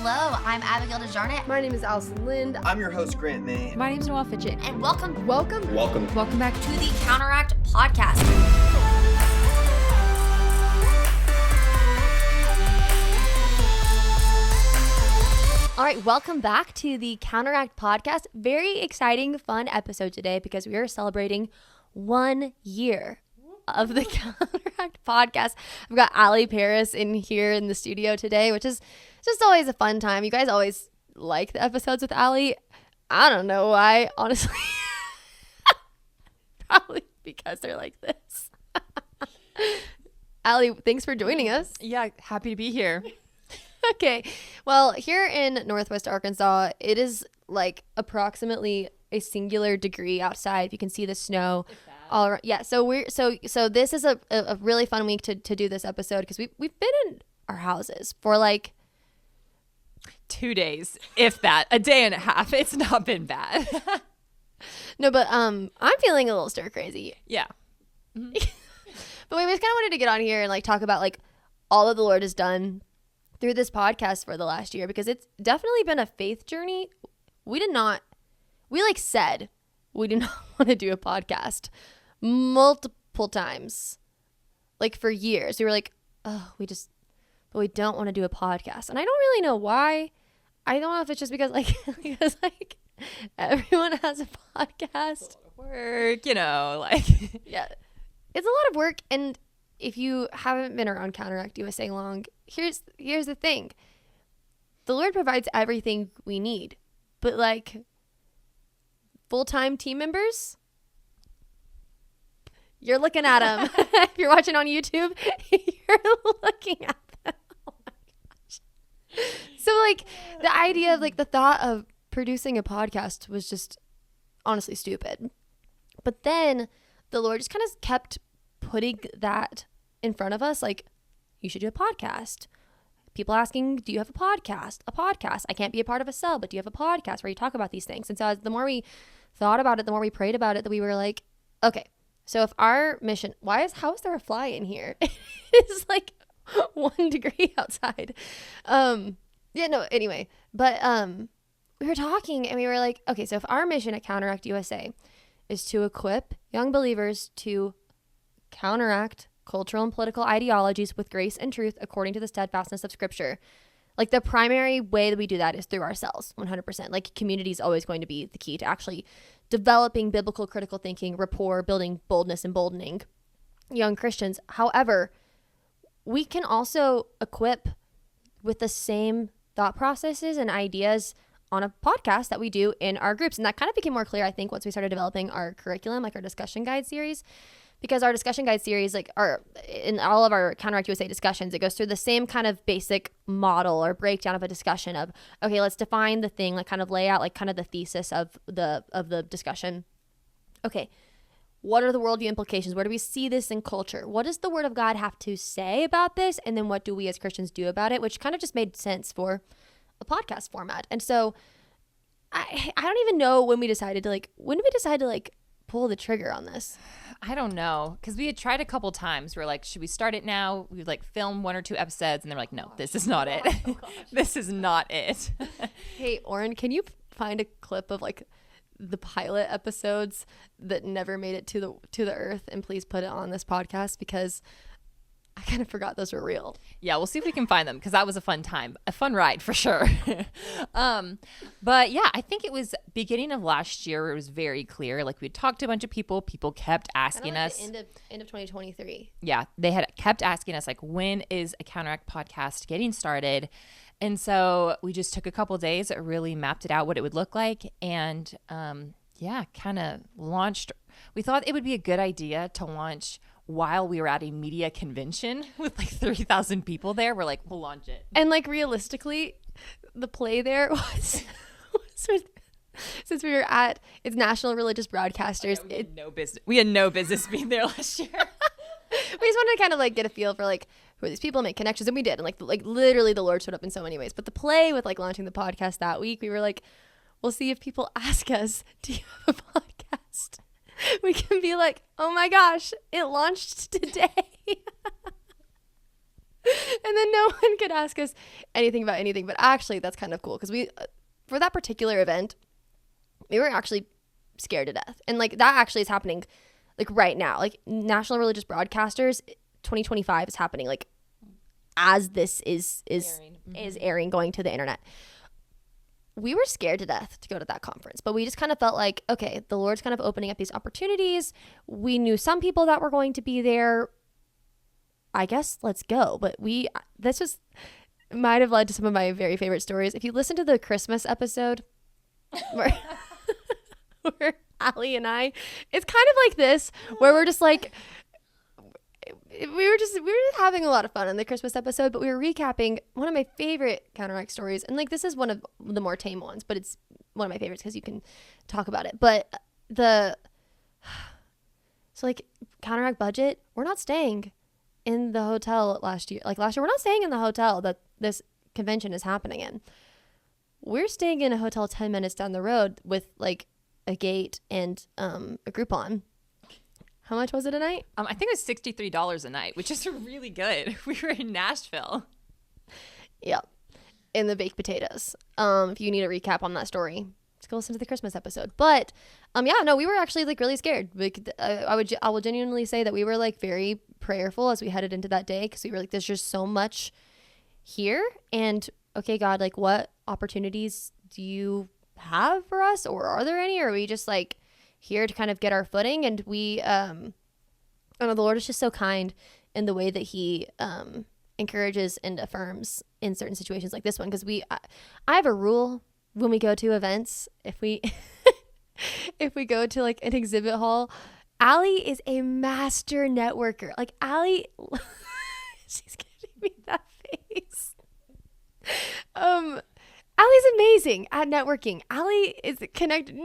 Hello, I'm Abigail DeJarnett. My name is Allison Lind. I'm your host, Grant May. My name's Noelle Fitchett. And welcome back to the Counteract Podcast. All right, welcome back to the Counteract Podcast. Very exciting, fun episode today because we are celebrating 1 year of the Counteract Podcast. I've got Allie Paris in here in the studio today, which is just always a fun time. You guys always like the episodes with Allie. I don't know why, honestly. Probably because they're like this. Allie, thanks for joining us. Yeah, happy to be here. Okay. Well, here in Northwest Arkansas, it is like approximately a singular degree outside. You can see the snow all around. Yeah. So this is a really fun week to do this episode because we've been in our houses for like 2 days, if that, a day and a half. It's not been bad. No, but I'm feeling a little stir crazy. Yeah. Mm-hmm. But we just kind of wanted to get on here and like talk about like all that the Lord has done through this podcast for the last year, because it's definitely been a faith journey. We said we did not want to do a podcast multiple times, like for years. We were like, oh, but we don't want to do a podcast. And I don't really know why. I don't know if it's just because everyone has a podcast. Work, Yeah. It's a lot of work. And if you haven't been around Counteract USA long, here's the thing. The Lord provides everything we need. But like full-time team members, you're looking at them. If you're watching on YouTube, you're looking at them. Oh my gosh. So like the idea of like the thought of producing a podcast was just honestly stupid. But then the Lord just kind of kept putting that in front of us, like, you should do a podcast. People asking, do you have a podcast? A podcast. I can't be a part of a cell, but do you have a podcast where you talk about these things? And so the more we thought about it, the more we prayed about it, that we were like, okay, so if our mission, how is there a fly in here? It's like 1 degree outside. Anyway, but we were talking and we were like, okay, so if our mission at Counteract USA is to equip young believers to counteract cultural and political ideologies with grace and truth according to the steadfastness of Scripture. Like the primary way that we do that is through ourselves, 100%. Like community is always going to be the key to actually developing biblical critical thinking, rapport, building boldness, emboldening young Christians. However, we can also equip with the same thought processes and ideas on a podcast that we do in our groups. And that kind of became more clear, I think, once we started developing our curriculum, like our discussion guide series. Because our discussion guide series, like in all of our Counteract USA discussions, it goes through the same kind of basic model or breakdown of a discussion of, okay, let's define the thing, like kind of lay out like kind of the thesis of the discussion. Okay, what are the worldview implications? Where do we see this in culture? What does the Word of God have to say about this? And then what do we as Christians do about it? Which kind of just made sense for a podcast format. And so I don't even know when did we decide to pull the trigger on this? I don't know, because we had tried a couple times. We were like, should we start it now? We would like film 1 or 2 episodes, and they were like, no, this is not it. This is not it. Hey, Oren, can you find a clip of like the pilot episodes that never made it to the earth, and please put it on this podcast, because I kind of forgot those were real. Yeah, we'll see if we can find them, because that was a fun time, a fun ride for sure. But yeah, I think it was beginning of last year where it was very clear. Like we talked to a bunch of people kept asking us. End of 2023. Yeah, they had kept asking us like, when is a Counteract podcast getting started? And so we just took a couple days, really mapped it out what it would look like, and kind of launched. We thought it would be a good idea to launch while we were at a media convention with like 30,000 people there. We're like, we'll launch it. And like realistically, the play there was since we were at its national religious broadcasters. We had no business being there last year. We just wanted to kind of like get a feel for like who are these people, make connections, and we did. And like literally the Lord showed up in so many ways. But the play with like launching the podcast that week, we were like, we'll see if people ask us, do you have a podcast? We can be like, oh my gosh, it launched today. And then no one could ask us anything about anything. But actually, that's kind of cool because we, for that particular event, we were actually scared to death. And like that actually is happening like right now. Like National Religious Broadcasters 2025 is happening like as this is airing, going to the internet. We were scared to death to go to that conference, but we just kind of felt like, okay, the Lord's kind of opening up these opportunities. We knew some people that were going to be there. I guess let's go. But this just might have led to some of my very favorite stories. If you listen to the Christmas episode where Allie and I, it's kind of like this, where we're just like, we were just having a lot of fun in the Christmas episode, but we were recapping one of my favorite Counteract stories. And like, this is one of the more tame ones, but it's one of my favorites because you can talk about it. But so like Counteract budget, we're not staying in the hotel last year. Like last year, we're not staying in the hotel that this convention is happening in. We're staying in a hotel 10 minutes down the road with like a gate and a Groupon. How much was it a night? I think it was $63 a night, which is really good. We were in Nashville. Yep. In the baked potatoes. If you need a recap on that story, just go listen to the Christmas episode. But we were actually like really scared. I will genuinely say that we were like very prayerful as we headed into that day because we were like, there's just so much here. And okay, God, like what opportunities do you have for us, or are there any? Or are we just like here to kind of get our footing? And we I know the Lord is just so kind in the way that he encourages and affirms in certain situations like this one, because I have a rule when we go to events. If we go to like an exhibit hall, Allie is a master networker. Like Allie she's giving me that face. Allie's amazing at networking. Allie is connected.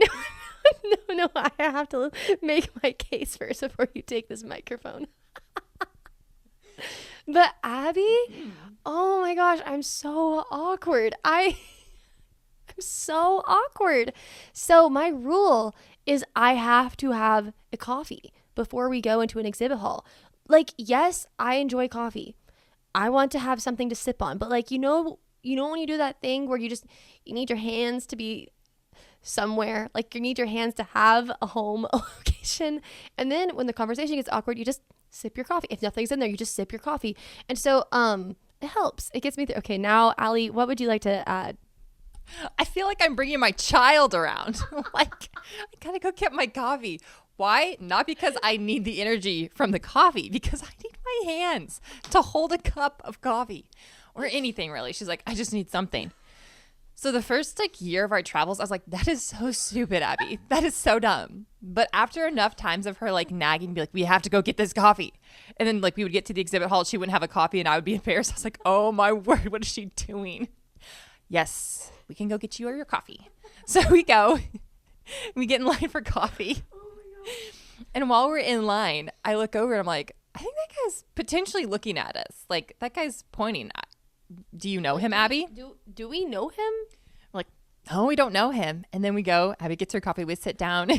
No, I have to make my case first before you take this microphone. But Abby, oh my gosh, I'm so awkward. I'm so awkward. So my rule is I have to have a coffee before we go into an exhibit hall. Like, yes, I enjoy coffee. I want to have something to sip on. But like, you know when you do that thing where you need your hands to be somewhere, like you need your hands to have a home location, and then when the conversation gets awkward, you just sip your coffee. If nothing's in there, you just sip your coffee. And so it helps. It gets me through. Okay, now Allie, what would you like to add? I feel like I'm bringing my child around. Like, I gotta go get my coffee. Why? Not because I need the energy from the coffee, because I need my hands to hold a cup of coffee or anything really. She's like, I just need something. So the first like year of our travels, I was like, that is so stupid, Abby. That is so dumb. But after enough times of her like nagging, be like, we have to go get this coffee. And then like we would get to the exhibit hall, she wouldn't have a coffee and I would be embarrassed. I was like, oh my word, what is she doing? Yes, we can go get you your coffee. So we go, we get in line for coffee. Oh my God. And while we're in line, I look over and I'm like, I think that guy's potentially looking at us. Like that guy's pointing at. Do you know him, Abby? Do we know him? We're like, no, we don't know him. And then we go, Abby gets her coffee, we sit down.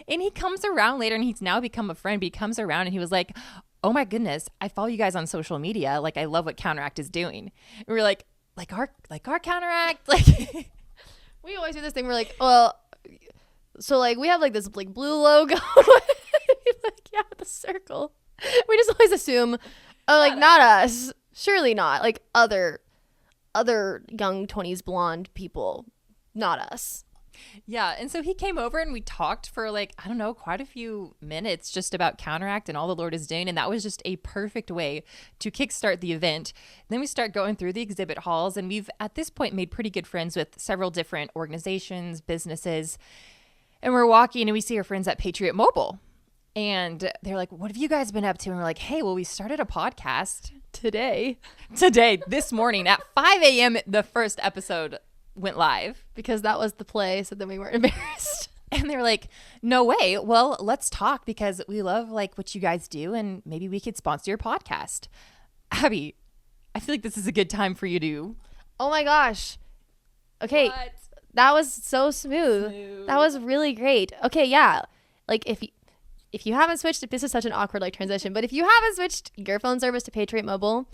And he comes around later and he's now become a friend. But he comes around and he was like, oh my goodness, I follow you guys on social media. Like, I love what Counteract is doing. And we're like our Counteract? Like, we always do this thing. We're like, well, so like we have like this like blue logo. Like, yeah, the circle. We just always assume, oh, like not us. Surely not. Like other young 20s blonde people, not us. Yeah. And so he came over and we talked for like, I don't know, quite a few minutes just about Counteract and all the Lord is doing. And that was just a perfect way to kickstart the event. And then we start going through the exhibit halls, and we've at this point made pretty good friends with several different organizations, businesses. And we're walking and we see our friends at Patriot Mobile. And they're like, what have you guys been up to? And we're like, hey, well, we started a podcast today, this morning at 5 a.m. The first episode went live. Because that was the play, so then we weren't embarrassed. And they were like, no way. Well, let's talk because we love like what you guys do and maybe we could sponsor your podcast. Abby, I feel like this is a good time for you to. Oh my gosh. Okay. What? That was so smooth. That was really great. Okay, yeah. Like if you haven't switched, this is such an awkward like transition, but if you haven't switched your phone service to Patriot Mobile,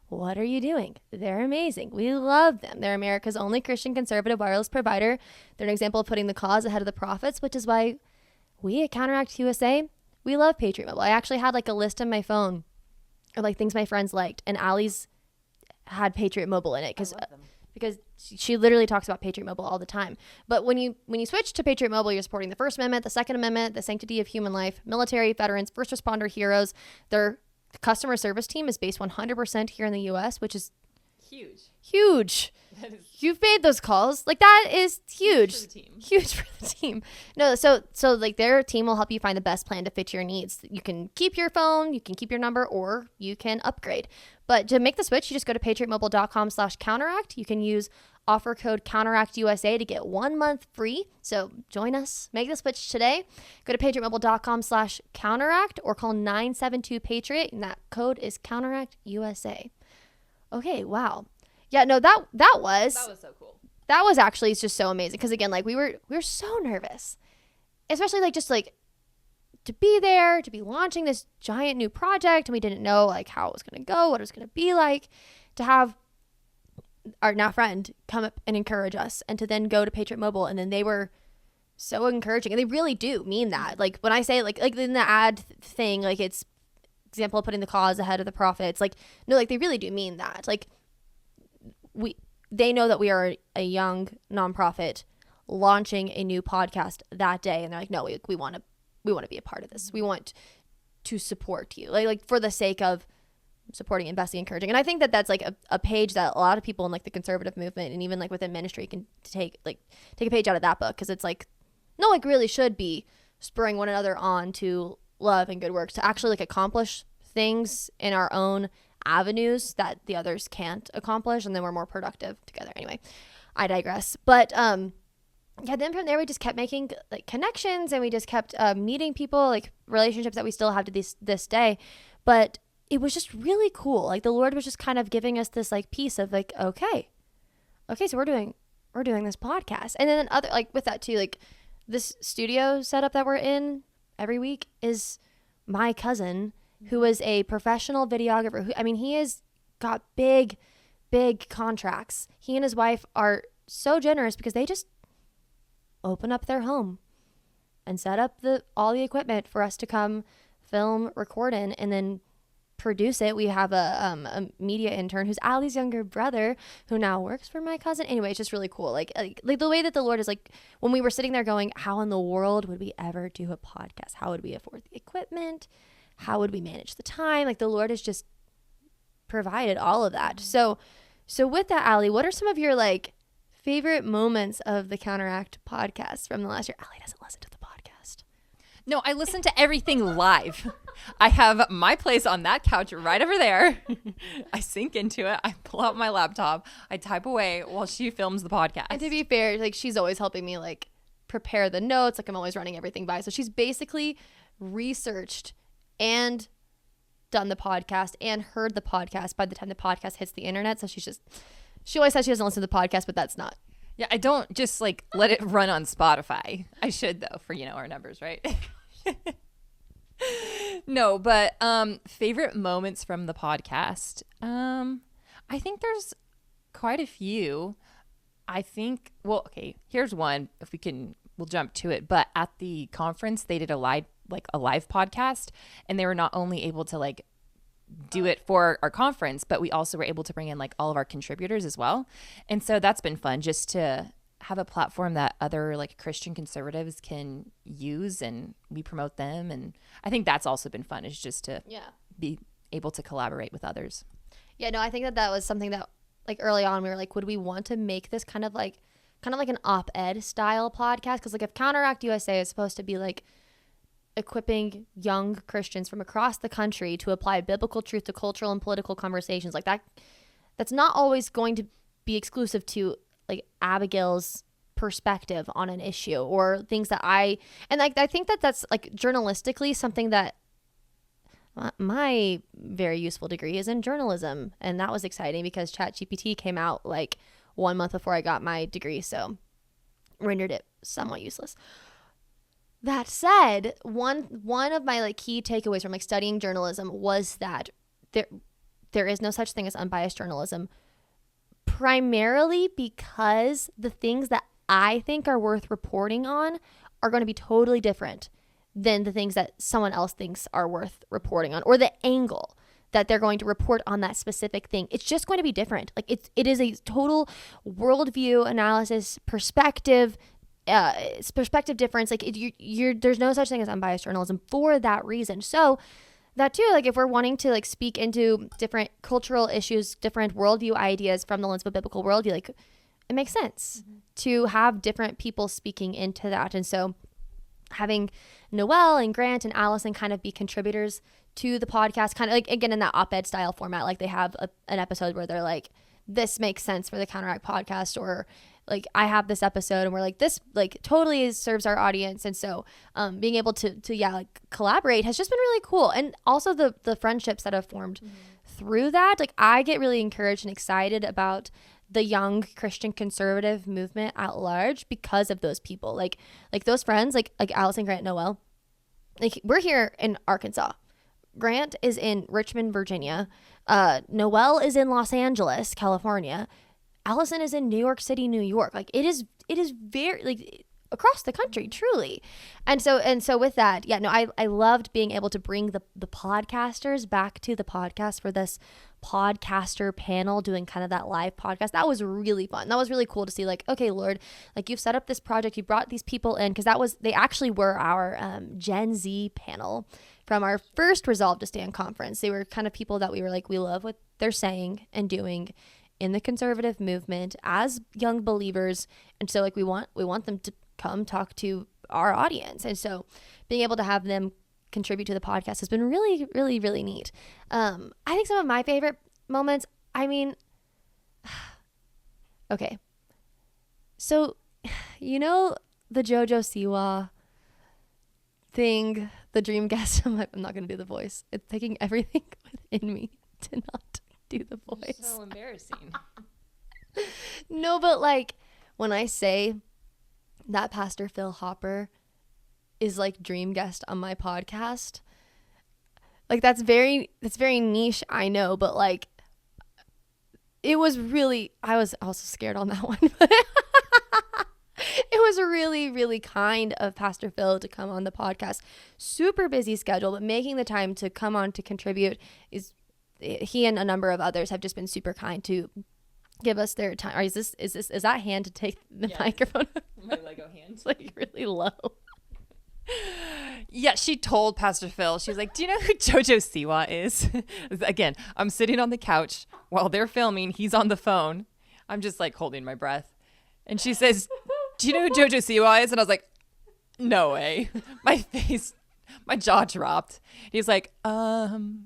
What are you doing? They're amazing. We love them. They're America's only Christian conservative wireless provider. They're an example of putting the cause ahead of the profits, which is why we at Counteract USA, we love Patriot Mobile. I actually had like a list on my phone of like things my friends liked, and Allie's had Patriot Mobile in it because she literally talks about Patriot Mobile all the time. But when you switch to Patriot Mobile, you're supporting the First Amendment, the Second Amendment, the sanctity of human life, military, veterans, first responder heroes. Their customer service team is based 100% here in the U.S., which is huge. You've made those calls. Like, that is huge. Huge for the team. No, so like their team will help you find the best plan to fit your needs. You can keep your phone, you can keep your number, or you can upgrade. But to make the switch, you just go to patriotmobile.com/counteract. You can use offer code Counteract USA to get 1 month free. So join us. Make the switch today. Go to patriotmobile.com/counteract or call 972-PATRIOT, and that code is Counteract USA. Okay, wow. Yeah, no, that was so cool. That was actually just so amazing because again, like we were so nervous, especially like just like to be there, to be launching this giant new project, and we didn't know like how it was going to go, what it was going to be like, to have our now friend come up and encourage us, and to then go to Patriot Mobile, and then they were so encouraging, and they really do mean that. Like when I say like in the ad thing, like it's example of putting the cause ahead of the profits, like no, like they really do mean that. Like they know that we are a young nonprofit launching a new podcast that day, and they're like, no, we want to be a part of this. We want to support you, like for the sake of supporting, investing, encouraging. And I think that that's like a page that a lot of people in like the conservative movement and even like within ministry can take a page out of that book, because it's like, no, like really should be spurring one another on to love and good works, to actually like accomplish things in our own avenues that the others can't accomplish, and then we're more productive together. Anyway, I digress. But yeah, then from there we just kept making like connections, and we just kept meeting people, like relationships that we still have to this day. But it was just really cool. Like the Lord was just kind of giving us this like piece of like, okay, so we're doing this podcast. And then other, like with that too, like this studio setup that we're in every week is my cousin, who is a professional videographer. He has got big contracts. He and his wife are so generous because they just open up their home and set up all the equipment for us to come film, record in, and then produce it. We have a media intern who's Allie's younger brother, who now works for my cousin. Anyway, it's just really cool. Like the way that the Lord is, like, when we were sitting there going, how in the world would we ever do a podcast? How would we afford the equipment? How would we manage the time? Like the Lord has just provided all of that. So with that, Allie, what are some of your like favorite moments of the Counteract podcast from the last year? Allie doesn't listen to the podcast. No, I listen to everything live. I have my place on that couch right over there. I sink into it. I pull out my laptop. I type away while she films the podcast. And to be fair, like she's always helping me like prepare the notes. Like I'm always running everything by. So she's basically researched and done the podcast and heard the podcast by the time the podcast hits the internet. So she always says she doesn't listen to the podcast, but that's not. Yeah, I don't just like let it run on Spotify. I should though, for our numbers, right? No, but favorite moments from the podcast. I think there's quite a few. Here's one. We'll jump to it. But at the conference, they did a live podcast, and they were not only able to like do it for our conference, but we also were able to bring in like all of our contributors as well. And so that's been fun, just to have a platform that other like Christian conservatives can use, and we promote them. And I think that's also been fun, is just to be able to collaborate with others. Yeah, no, I think that was something that like early on we were like, would we want to make this kind of like an op-ed style podcast? Because like if Counteract USA is supposed to be like equipping young Christians from across the country to apply biblical truth to cultural and political conversations, like that's not always going to be exclusive to like Abigail's perspective on an issue, or things that I think that that's like journalistically something that my very useful degree is in journalism, and that was exciting because ChatGPT came out like 1 month before I got my degree, so rendered it somewhat useless. That said, one of my like key takeaways from like studying journalism was that there is no such thing as unbiased journalism, primarily because the things that I think are worth reporting on are going to be totally different than the things that someone else thinks are worth reporting on, or the angle that they're going to report on that specific thing. It's just going to be different. Like it is a total worldview analysis, perspective difference. Like there's no such thing as unbiased journalism for that reason. So that too, like if we're wanting to like speak into different cultural issues, different worldview ideas from the lens of a biblical worldview, like it makes sense to have different people speaking into that. And so having Noelle and Grant and Allison kind of be contributors to the podcast, kind of like, again, in that op-ed style format, like they have an episode where they're like, this makes sense for the Counteract podcast, or like I have this episode and we're like, this like totally serves our audience. And so being able to like collaborate has just been really cool. And also the friendships that have formed through that, like I get really encouraged and excited about the young Christian conservative movement at large because of those people, like those friends, like Allison, Grant, Noelle. Like we're here in Arkansas. Grant is in Richmond, Virginia. Noelle is in Los Angeles, California. Allison is in New York City, New York. Like it is very like across the country, truly. And so with that, yeah, no, I loved being able to bring the podcasters back to the podcast for this podcaster panel, doing kind of that live podcast. That was really fun. That was really cool to see, like, okay, Lord, like you've set up this project, you brought these people in, because they actually were our Gen Z panel from our first Resolve to Stand conference. They were kind of people that we were like, we love what they're saying and doing in the conservative movement as young believers. And so like we want them to come talk to our audience. And so being able to have them contribute to the podcast has been really, really, really neat. I think some of my favorite moments, I mean, okay. So, you know, the JoJo Siwa thing, the dream guest, I'm not going to do the voice. It's taking everything within me to not do the voice. So embarrassing. No, but like when I say that Pastor Phil Hopper is like dream guest on my podcast, like that's very niche, I know, but like it was really, I was also scared on that one. It was really, really kind of Pastor Phil to come on the podcast. Super busy schedule, but making the time to come on to contribute he and a number of others have just been super kind to give us their time. Or is that hand to take the microphone? My Lego hand. It's like really low. Yeah, she told Pastor Phil, she was like, do you know who JoJo Siwa is? Again, I'm sitting on the couch while they're filming. He's on the phone. I'm just like holding my breath. And she says, do you know who JoJo Siwa is? And I was like, no way. My jaw dropped. He's like, can't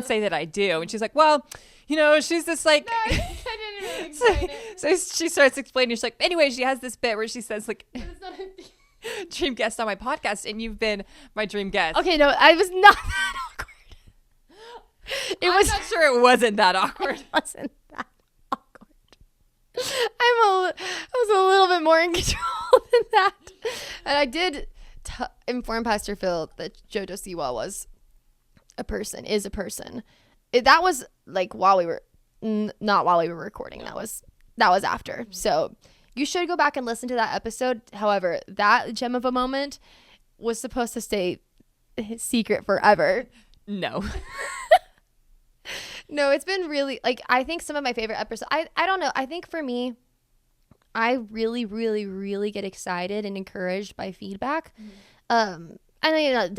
say that I do. And she's like, well, you know, she's just like, no, I didn't really explain it. So she starts explaining. She's like, anyway, she has this bit where she says like, dream guest on my podcast, and you've been my dream guest. Okay, no, I was not that awkward. I'm not sure it wasn't that awkward. It wasn't that awkward. I was a little bit more in control than that. And I did inform Pastor Phil that JoJo Siwa is a person. That was like while we were, not while we were recording. That was after. So you should go back and listen to that episode. However, that gem of a moment was supposed to stay secret forever. No. No, it's been really, like, I think some of my favorite episodes, I don't know. I think for me, I really, really, really get excited and encouraged by feedback. I mean,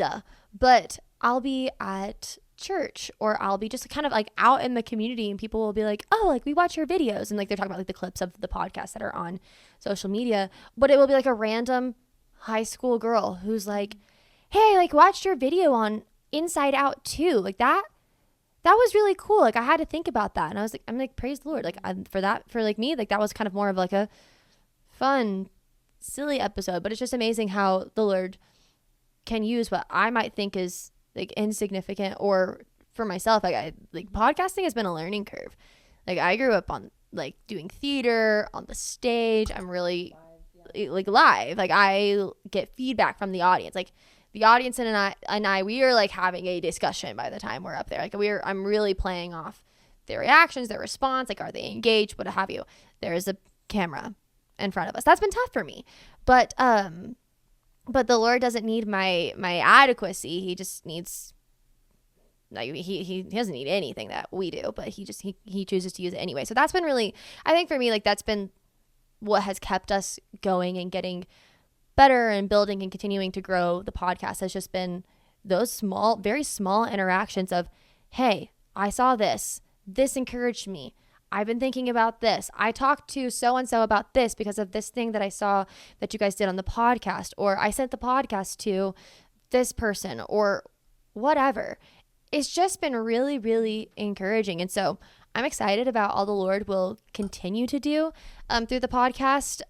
but I'll be at church, or I'll be just kind of like out in the community, and people will be like, oh, like we watch your videos, and like they're talking about like the clips of the podcast that are on social media, but it will be like a random high school girl who's like, hey, I like watched your video on Inside Out 2, like that was really cool. Like I had to think about that, and I'm like praise the Lord, like for like me, like that was kind of more of like a fun, silly episode, but it's just amazing how the Lord can use what I might think is like insignificant, or for myself, like podcasting has been a learning curve. Like I grew up on like doing theater on the stage. I'm really like live. Like I get feedback from the audience. Like the audience and I, we are like having a discussion by the time we're up there. Like I'm really playing off their reactions, their response, like, are they engaged, what have you. There is a camera in front of us. That's been tough for me. But the Lord doesn't need my adequacy. He just needs, like, he doesn't need anything that we do, but he chooses to use it anyway. So that's been really, I think for me, like, that's been what has kept us going and getting better and building and continuing to grow the podcast, has just been those small, very small interactions of, hey, I saw this encouraged me. I've been thinking about this. I talked to so-and-so about this because of this thing that I saw that you guys did on the podcast, or I sent the podcast to this person, or whatever. It's just been really, really encouraging. And so I'm excited about all the Lord will continue to do through the podcast.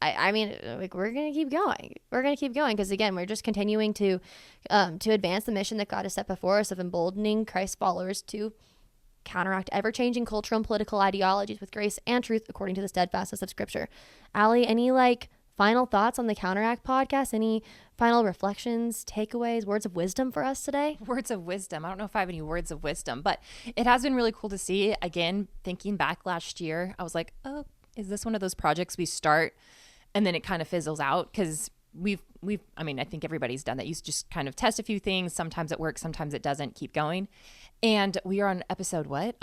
I mean, like, we're going to keep going. We're going to keep going because, again, we're just continuing to advance the mission that God has set before us of emboldening Christ followers to counteract ever-changing cultural and political ideologies with grace and truth according to the steadfastness of Scripture. Allie, any final thoughts on the Counteract podcast? Any final reflections, takeaways, words of wisdom for us today? Words of wisdom. I don't know if I have any words of wisdom, but it has been really cool to see. Again, thinking back last year, I was like, oh, is this one of those projects we start and then it kind of fizzles out? Because I mean, I think everybody's done that. You just kind of test a few things. Sometimes it works, sometimes it doesn't. Keep going. And we are on episode, what?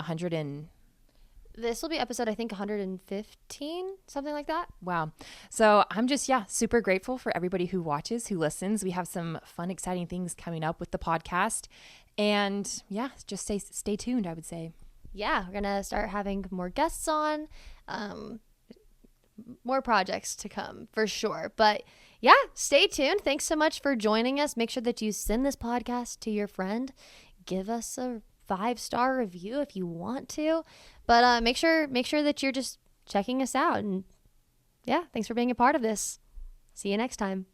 This will be episode, I think, 115, something like that. Wow. So I'm just, super grateful for everybody who watches, who listens. We have some fun, exciting things coming up with the podcast. And just stay tuned, I would say. Yeah, we're going to start having more guests on, more projects to come for sure. But stay tuned. Thanks so much for joining us. Make sure that you send this podcast to your friend. Give us a 5-star review if you want to, but make sure that you're just checking us out. And thanks for being a part of this. See you next time.